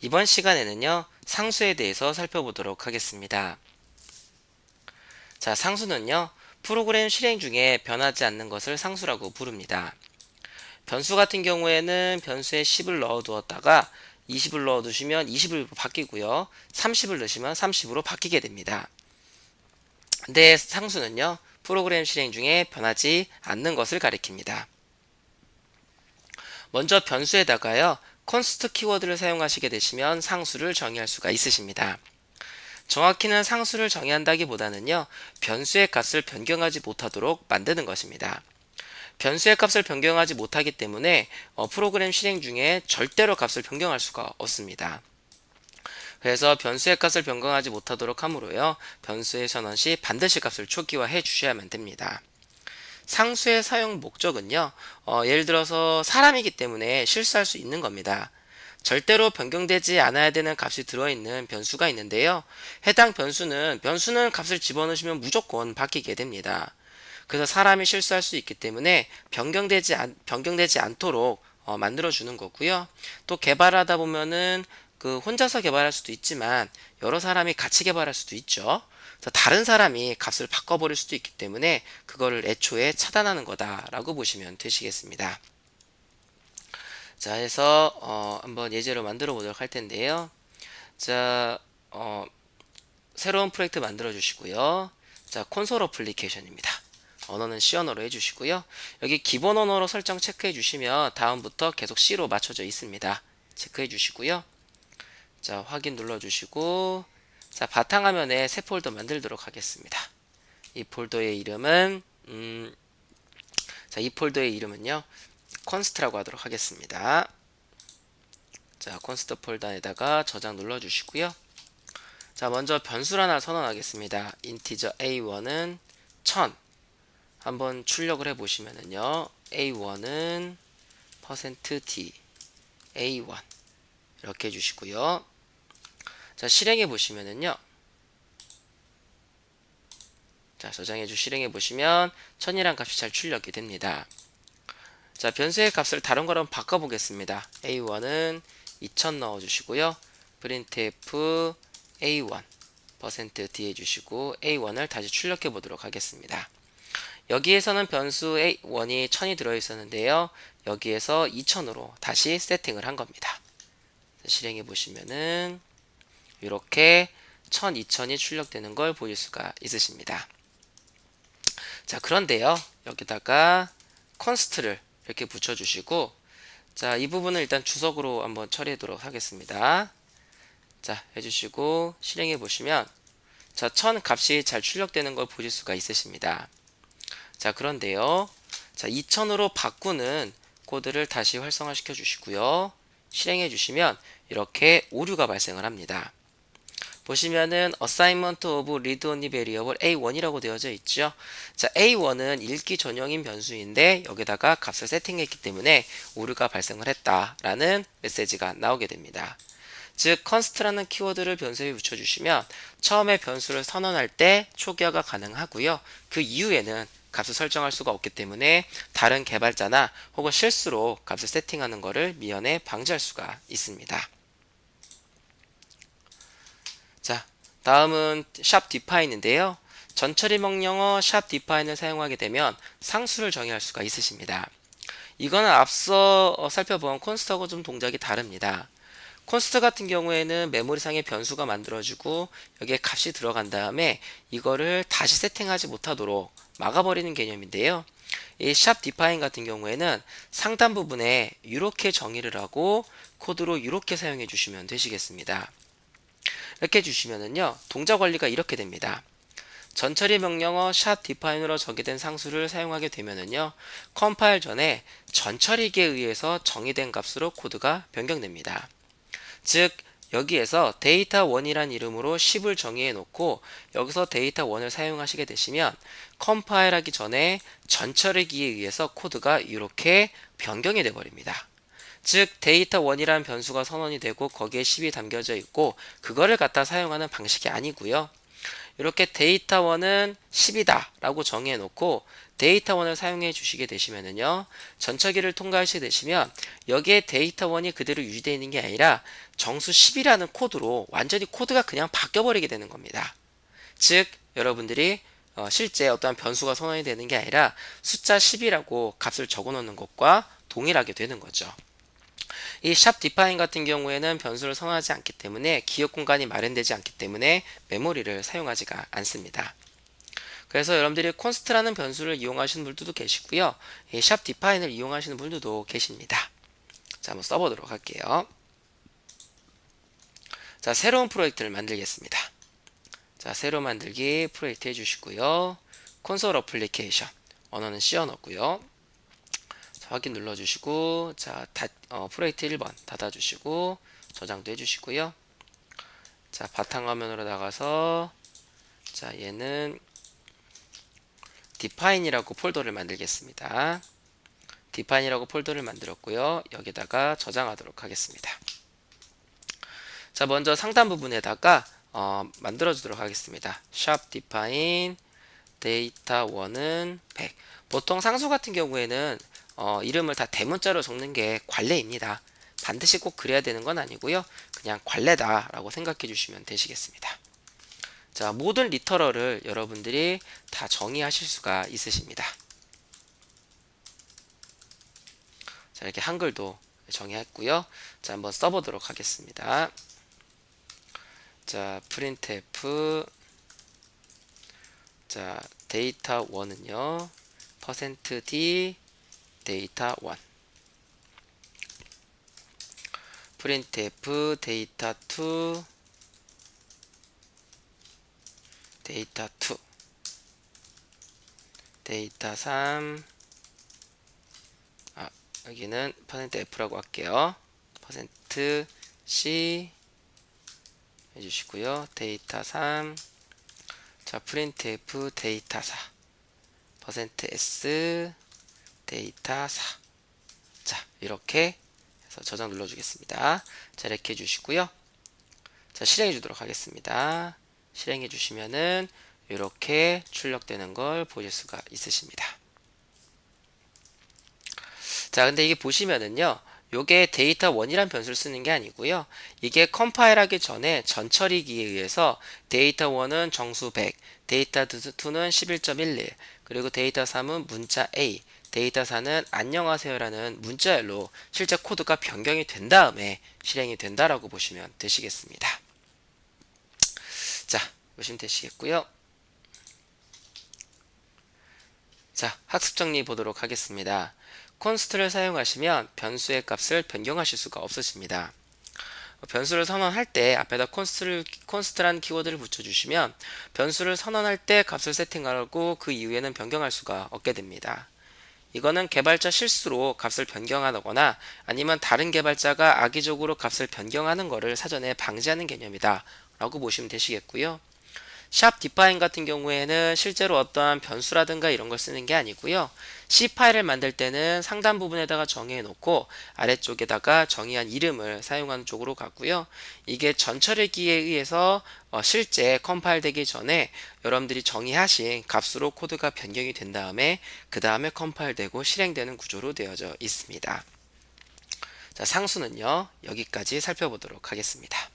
이번 시간에는요, 상수에 대해서 살펴보도록 하겠습니다. 자, 상수는요, 프로그램 실행 중에 변하지 않는 것을 상수라고 부릅니다. 변수 같은 경우에는 변수에 10을 넣어두었다가 20을 넣어두시면 20으로 바뀌고요, 30을 넣으시면 30으로 바뀌게 됩니다. 근데 상수는요, 프로그램 실행 중에 변하지 않는 것을 가리킵니다. 먼저 변수에다가요, const 키워드를 사용하시게 되시면 상수를 정의할 수가 있으십니다. 정확히는 상수를 정의한다기보다는요, 변수의 값을 변경하지 못하도록 만드는 것입니다. 변수의 값을 변경하지 못하기 때문에 프로그램 실행 중에 절대로 값을 변경할 수가 없습니다. 그래서 변수의 값을 변경하지 못하도록 함으로요, 변수의 전원 시 반드시 값을 초기화해 주셔야만 됩니다. 상수의 사용 목적은요, 예를 들어서 사람이기 때문에 실수할 수 있는 겁니다. 절대로 변경되지 않아야 되는 값이 들어있는 변수가 있는데요. 해당 변수는 값을 집어넣으시면 무조건 바뀌게 됩니다. 그래서 사람이 실수할 수 있기 때문에 변경되지 않도록 만들어주는 거고요. 또 개발하다 보면은 혼자서 개발할 수도 있지만 여러 사람이 같이 개발할 수도 있죠. 그래서 다른 사람이 값을 바꿔버릴 수도 있기 때문에 그거를 애초에 차단하는 거다라고 보시면 되시겠습니다. 자, 해서 한번 예제로 만들어 보도록 할 텐데요. 자, 새로운 프로젝트 만들어 주시고요. 자, 콘솔 어플리케이션입니다. 언어는 C 언어로 해주시고요. 여기 기본 언어로 설정 체크해 주시면 다음부터 계속 C로 맞춰져 있습니다. 체크해 주시고요. 자, 확인 눌러 주시고, 자, 바탕화면에 새 폴더 만들도록 하겠습니다. 이 폴더의 이름은 자, 이 폴더의 이름은요, const라고 하도록 하겠습니다. 자, const 폴더에다가 저장 눌러 주시고요. 자, 먼저 변수를 하나 선언하겠습니다. 인티저 a1은 1000. 한번 출력을 해 보시면은요, a1은 %d a1 이렇게 해주시고요. 자, 실행해 보시면은요, 자, 실행해 보시면 1000이란 값이 잘 출력이 됩니다. 자, 변수의 값을 다른 거랑 바꿔 보겠습니다. a1은 2000 넣어 주시고요. printf a1 %d 해주시고 a1을 다시 출력해 보도록 하겠습니다. 여기에서는 변수 a1이 1000이 들어있었는데요, 여기에서 2000으로 다시 세팅을 한 겁니다. 실행해 보시면은 이렇게 1000, 2000이 출력되는 걸 보실 수가 있으십니다. 자, 그런데요, 여기다가 const를 이렇게 붙여주시고, 자, 이 부분을 일단 주석으로 한번 처리하도록 하겠습니다. 자, 해주시고 실행해 보시면, 자, 1000 값이 잘 출력되는 걸 보실 수가 있으십니다. 자, 그런데요, 자, 2000으로 바꾸는 코드를 다시 활성화시켜 주시고요. 실행해 주시면 이렇게 오류가 발생을 합니다. 보시면은 assignment of read only variable a1이라고 되어져 있죠. 자, a1은 읽기 전용인 변수인데 여기다가 값을 세팅했기 때문에 오류가 발생을 했다라는 메시지가 나오게 됩니다. 즉, const라는 키워드를 변수에 붙여주시면 처음에 변수를 선언할 때 초기화가 가능하고요. 그 이후에는 값을 설정할 수가 없기 때문에 다른 개발자나 혹은 실수로 값을 세팅하는 것을 미연에 방지할 수가 있습니다. 자, 다음은 샵디파인인데요. 전처리 명령어 샵디파인을 사용하게 되면 상수를 정의할 수가 있으십니다. 이거는 앞서 살펴본 콘스트하고 좀 동작이 다릅니다. 콘스트 같은 경우에는 메모리상에 변수가 만들어지고 여기에 값이 들어간 다음에 이거를 다시 세팅하지 못하도록 막아버리는 개념인데요. 이 샵디파인 같은 경우에는 상단 부분에 이렇게 정의를 하고 코드로 이렇게 사용해 주시면 되시겠습니다. 이렇게 해주시면은요, 동작 원리가 이렇게 됩니다. 전처리 명령어 샵디파인으로 저기된 상수를 사용하게 되면은요, 컴파일 전에 전처리기에 의해서 정의된 값으로 코드가 변경됩니다. 즉, 여기에서 데이터1이란 이름으로 10을 정의해 놓고 여기서 데이터1을 사용하시게 되시면 컴파일하기 전에 전처리기에 의해서 코드가 이렇게 변경이 되어 버립니다. 즉, 데이터1이라는 변수가 선언이 되고 거기에 10이 담겨져 있고 그거를 갖다 사용하는 방식이 아니고요. 이렇게 데이터1은 10이다 라고 정해 놓고 데이터1을 사용해 주시게 되시면은요, 전처기를 통과하시게 되시면 여기에 데이터1이 그대로 유지되어 있는 게 아니라 정수 10이라는 코드로 완전히 코드가 그냥 바뀌어 버리게 되는 겁니다. 즉 여러분들이 실제 어떠한 변수가 선언이 되는 게 아니라 숫자 10이라고 값을 적어 놓는 것과 동일하게 되는 거죠. 이 샵 디파인 같은 경우에는 변수를 선언하지 않기 때문에 기억 공간이 마련되지 않기 때문에 메모리를 사용하지가 않습니다. 그래서 여러분들이 const라는 변수를 이용하시는 분들도 계시고요, 이 샵 디파인을 이용하시는 분들도 계십니다. 자, 한번 써보도록 할게요. 자, 새로운 프로젝트를 만들겠습니다. 자, 새로 만들기 프로젝트 해주시고요, 콘솔 어플리케이션 언어는 씌워 넣고요. 확인 눌러주시고, 자, 프로젝트 1번 닫아주시고 저장도 해주시고요. 자, 바탕화면으로 나가서, 자, 얘는 define이라고 폴더를 만들겠습니다. define이라고 폴더를 만들었고요, 여기다가 저장하도록 하겠습니다. 자, 먼저 상단 부분에다가 만들어 주도록 하겠습니다. 샵 define data1은 100. 보통 상수 같은 경우에는 이름을 다 대문자로 적는 게 관례입니다. 반드시 꼭 그래야 되는 건 아니고요, 그냥 관례다 라고 생각해 주시면 되시겠습니다. 자, 모든 리터럴을 여러분들이 다 정의하실 수가 있으십니다. 자, 이렇게 한글도 정의했고요. 자, 한번 써보도록 하겠습니다. 자, printf, 자, 데이터1은요 %d 데이터1, printf 데이터2 데이터2, 데이터3, 여기는 %f라고 할게요. %c 해주시고요. 데이터3, 자, printf 데이터4 %s 데이터4. 자, 이렇게 해서 저장 눌러주겠습니다. 자, 이렇게 해주시고요. 자, 실행해 주도록 하겠습니다. 실행해 주시면은 이렇게 출력되는 걸 보실 수가 있으십니다. 자, 근데 이게 보시면은요, 요게 데이터1이란 변수를 쓰는 게 아니고요, 이게 컴파일하기 전에 전처리기에 의해서 데이터1은 정수 100, 데이터2는 11.11, 그리고 데이터3은 문자 A, 데이터4는 안녕하세요라는 문자열로 실제 코드가 변경이 된 다음에 실행이 된다라고 보시면 되시겠습니다. 자, 보시면 되시겠고요. 자, 학습 정리 보도록 하겠습니다. const를 사용하시면 변수의 값을 변경하실 수가 없으십니다. 변수를 선언할 때 앞에다 const라는 키워드를 붙여주시면 변수를 선언할 때 값을 세팅하고 그 이후에는 변경할 수가 없게 됩니다. 이거는 개발자 실수로 값을 변경하거나 아니면 다른 개발자가 악의적으로 값을 변경하는 것을 사전에 방지하는 개념이다 라고 보시면 되시겠고요. 샵 디파인 같은 경우에는 실제로 어떠한 변수라든가 이런 걸 쓰는 게 아니고요, C 파일을 만들 때는 상단 부분에다가 정의해 놓고 아래쪽에다가 정의한 이름을 사용하는 쪽으로 가고요, 이게 전처리기에 의해서 실제 컴파일 되기 전에 여러분들이 정의하신 값으로 코드가 변경이 된 다음에 그 다음에 컴파일 되고 실행되는 구조로 되어져 있습니다. 자, 상수는요 여기까지 살펴보도록 하겠습니다.